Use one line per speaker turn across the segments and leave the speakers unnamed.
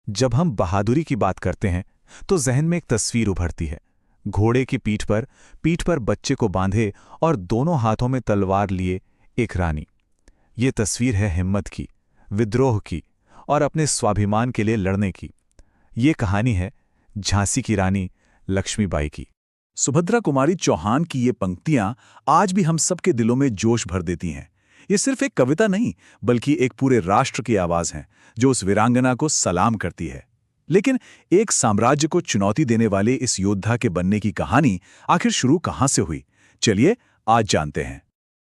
जब हम बहादुरी की बात करते हैं तो जहन में एक तस्वीर उभरती है। घोड़े की पीठ पर बच्चे को बांधे और दोनों हाथों में तलवार लिए एक रानी। ये तस्वीर है हिम्मत की, विद्रोह की और अपने स्वाभिमान के लिए लड़ने की। ये कहानी है झांसी की रानी लक्ष्मीबाई की।
सुभद्रा कुमारी चौहान की ये पंक्तियां आज भी हम सबके दिलों में जोश भर देती हैं। ये सिर्फ एक कविता नहीं, बल्कि एक पूरे राष्ट्र की आवाज है जो उस वीरांगना को सलाम करती है। लेकिन एक साम्राज्य को चुनौती देने वाले इस योद्धा के बनने की कहानी आखिर शुरू कहां से हुई, चलिए आज जानते हैं।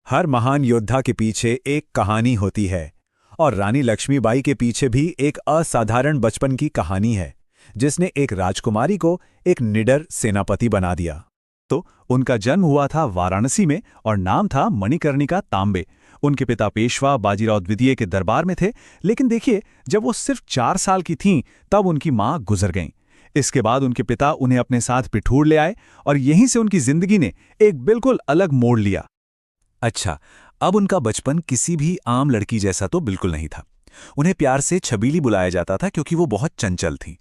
हर महान योद्धा के पीछे एक कहानी होती है और रानी लक्ष्मीबाई के पीछे भी एक असाधारण बचपन की कहानी है जिसने एक राजकुमारी को एक निडर सेनापति बना दिया।
तो उनका जन्म हुआ था वाराणसी में और नाम था मणिकर्णिका तांबे। उनके पिता पेशवा बाजीराव द्वितीय के दरबार में थे, लेकिन देखिए, जब वो सिर्फ 4 साल की थीं तब उनकी मां गुजर गईं। इसके बाद उनके पिता उन्हें अपने साथ पिठूर ले आए और यहीं से उनकी जिंदगी ने एक बिल्कुल अलग मोड़ लिया।
अच्छा, अब उनका बचपन किसी भी आम लड़की जैसा तो बिल्कुल नहीं था। उन्हें प्यार से छबीली बुलाया जाता था क्योंकि वो बहुत चंचल थीं।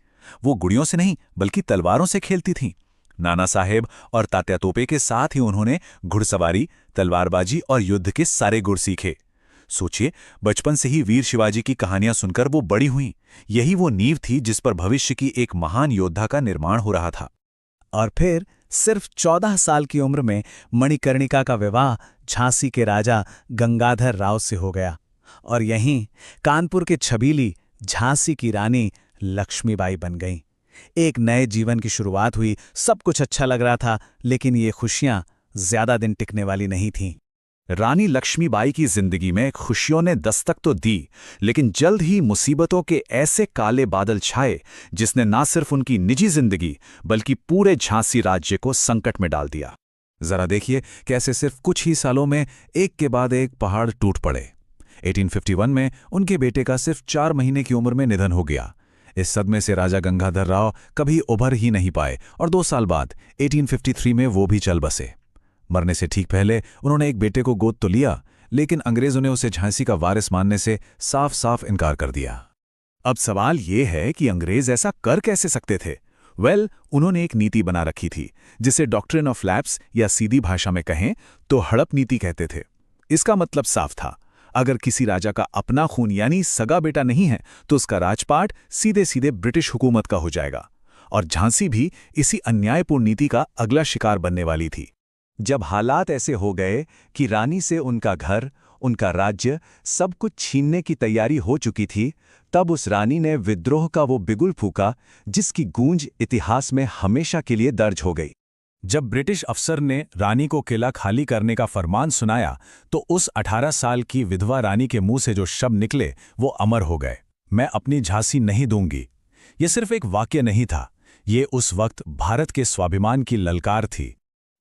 वो गुड़ियों से नहीं बल्कि तलवारों से खेलती थीं। नाना साहेब और तात्या तोपे के साथ ही उन्होंने घुड़सवारी, तलवारबाजी और युद्ध के सारे गुर सीखे। सोचिए, बचपन से ही वीर शिवाजी की कहानियां सुनकर वो बड़ी हुईं। यही वो नींव थी जिस पर भविष्य की एक महान योद्धा का निर्माण हो रहा था।
और फिर सिर्फ 14 साल की उम्र में मणिकर्णिका का विवाह झांसी के राजा गंगाधर राव से हो गया और यहीं कानपुर के छबीली झांसी की रानी लक्ष्मीबाई बन गईं। एक नए जीवन की शुरुआत हुई। सब कुछ अच्छा लग रहा था, लेकिन ये खुशियां ज्यादा दिन टिकने वाली नहीं थीं।
रानी लक्ष्मीबाई की जिंदगी में खुशियों ने दस्तक तो दी, लेकिन जल्द ही मुसीबतों के ऐसे काले बादल छाए जिसने न सिर्फ उनकी निजी जिंदगी बल्कि पूरे झांसी राज्य को संकट में डाल दिया।
जरा देखिए कैसे सिर्फ कुछ ही सालों में एक के बाद एक पहाड़ टूट पड़े। 1851 में उनके बेटे का सिर्फ 4 महीने की उम्र में निधन हो गया। इस सदमे से राजा गंगाधर राव कभी उभर ही नहीं पाए और 2 साल बाद 1853 में वो भी चल बसे। मरने से ठीक पहले उन्होंने एक बेटे को गोद तो लिया, लेकिन अंग्रेजों ने उसे झांसी का वारिस मानने से साफ साफ इनकार कर दिया।
अब सवाल ये है कि अंग्रेज ऐसा कर कैसे सकते थे? उन्होंने एक नीति बना रखी थी जिसे डॉक्ट्रिन ऑफ लैप्स या सीधी भाषा में कहें तो हड़प नीति कहते थे। इसका मतलब साफ था, अगर किसी राजा का अपना खून यानी सगा बेटा नहीं है तो उसका राजपाट सीधे सीधे ब्रिटिश हुकूमत का हो जाएगा। और झांसी भी इसी अन्यायपूर्ण नीति का अगला शिकार बनने वाली थी।
जब हालात ऐसे हो गए कि रानी से उनका घर, उनका राज्य, सब कुछ छीनने की तैयारी हो चुकी थी, तब उस रानी ने विद्रोह का वो बिगुल फूका जिसकी गूंज इतिहास में हमेशा के लिए दर्ज हो गई।
जब ब्रिटिश अफसर ने रानी को किला खाली करने का फरमान सुनाया तो उस 18 साल की विधवा रानी के मुंह से जो शब्द निकले वो अमर हो गए, मैं अपनी झांसी नहीं दूंगी। ये सिर्फ एक वाक्य नहीं था, ये उस वक्त भारत के स्वाभिमान की ललकार थी।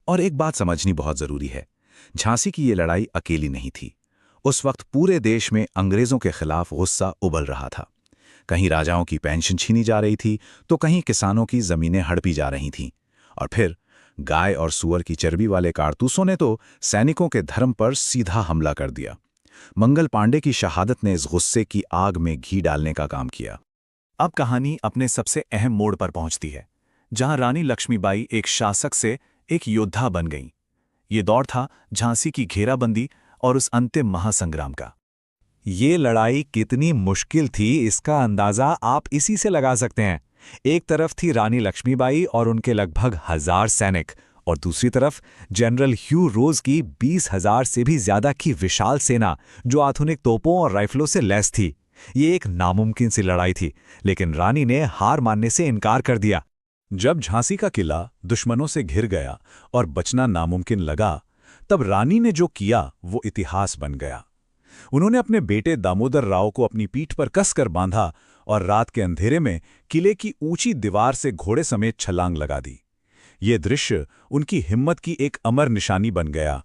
और एक बात समझनी बहुत जरूरी है, झांसी की ये लड़ाई अकेली नहीं थी। उस वक्त पूरे देश में अंग्रेजों के खिलाफ गुस्सा उबल रहा था। कहीं राजाओं की पेंशन छीनी जा रही थी तो कहीं किसानों की जमीनें हड़पी जा रही थीं। और फिर गाय और सूअर की चर्बी वाले कारतूसों ने तो सैनिकों के धर्म पर सीधा हमला कर दिया। मंगल पांडे की शहादत ने इस गुस्से की आग में घी डालने का काम किया।
अब कहानी अपने सबसे अहम मोड़ पर पहुंचती है, जहां रानी लक्ष्मीबाई एक शासक से एक योद्धा बन गईं। ये दौर था झांसी की घेराबंदी और उस अंतिम महासंग्राम का।
ये लड़ाई कितनी मुश्किल थी इसका अंदाजा आप इसी से लगा सकते हैं। एक तरफ थी रानी लक्ष्मीबाई और उनके लगभग 1000 सैनिक, और दूसरी तरफ जनरल ह्यू रोज की 20,000 से भी ज्यादा की विशाल सेना जो आधुनिक तोपों और राइफलों से लैस थी। ये एक नामुमकिन सी लड़ाई थी, लेकिन रानी ने हार मानने से इनकार कर दिया।
जब झांसी का किला दुश्मनों से घिर गया और बचना नामुमकिन लगा, तब रानी ने जो किया वो इतिहास बन गया। उन्होंने अपने बेटे दामोदर राव को अपनी पीठ पर कसकर बांधा और रात के अंधेरे में किले की ऊंची दीवार से घोड़े समेत छलांग लगा दी। ये दृश्य उनकी हिम्मत की एक अमर निशानी बन गया।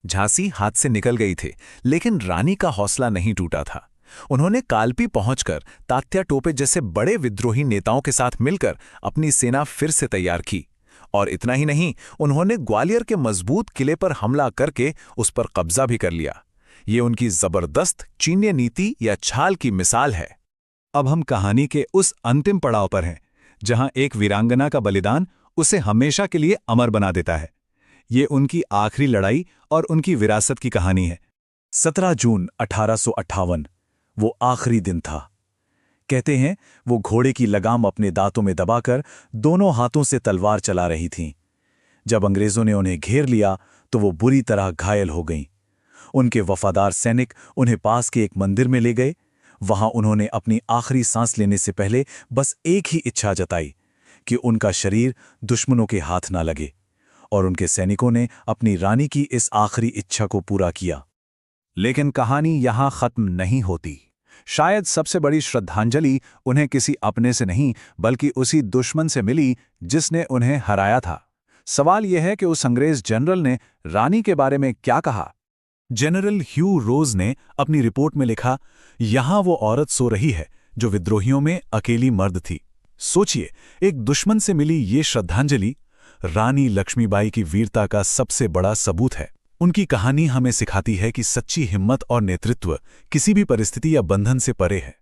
झांसी हाथ से निकल गई थी, लेकिन रानी का हौसला नहीं टूटा था। उन्होंने कालपी पहुंचकर तात्या टोपे जैसे बड़े विद्रोही नेताओं के साथ मिलकर अपनी सेना फिर से तैयार की। और इतना ही नहीं, उन्होंने ग्वालियर के मजबूत किले पर हमला करके उस पर कब्जा भी कर लिया। ये उनकी जबरदस्त चीन्य नीति या छाल की मिसाल है।
अब हम कहानी के उस अंतिम पड़ाव पर हैं जहां एक वीरांगना का बलिदान उसे हमेशा के लिए अमर बना देता है। ये उनकी आखिरी लड़ाई और उनकी विरासत की कहानी है।
17 जून 1858 वो आखिरी दिन था। कहते हैं वो घोड़े की लगाम अपने दांतों में दबाकर दोनों हाथों से तलवार चला रही थीं। जब अंग्रेजों ने उन्हें घेर लिया तो वो बुरी तरह घायल हो गईं। उनके वफादार सैनिक उन्हें पास के एक मंदिर में ले गए। वहां उन्होंने अपनी आखिरी सांस लेने से पहले बस एक ही इच्छा जताई कि उनका शरीर दुश्मनों के हाथ ना लगे, और उनके सैनिकों ने अपनी रानी की इस आखिरी इच्छा को पूरा किया।
लेकिन कहानी यहां खत्म नहीं होती। शायद सबसे बड़ी श्रद्धांजलि उन्हें किसी अपने से नहीं बल्कि उसी दुश्मन से मिली जिसने उन्हें हराया था। सवाल यह है कि उस अंग्रेज जनरल ने रानी के बारे में क्या कहा।
जनरल ह्यू रोज ने अपनी रिपोर्ट में लिखा, यहां वो औरत सो रही है जो विद्रोहियों में अकेली मर्द थी। सोचिए, एक दुश्मन से मिली ये श्रद्धांजलि रानी लक्ष्मीबाई की वीरता का सबसे बड़ा सबूत है। उनकी कहानी हमें सिखाती है कि सच्ची हिम्मत और नेतृत्व किसी भी परिस्थिति या बंधन से परे है।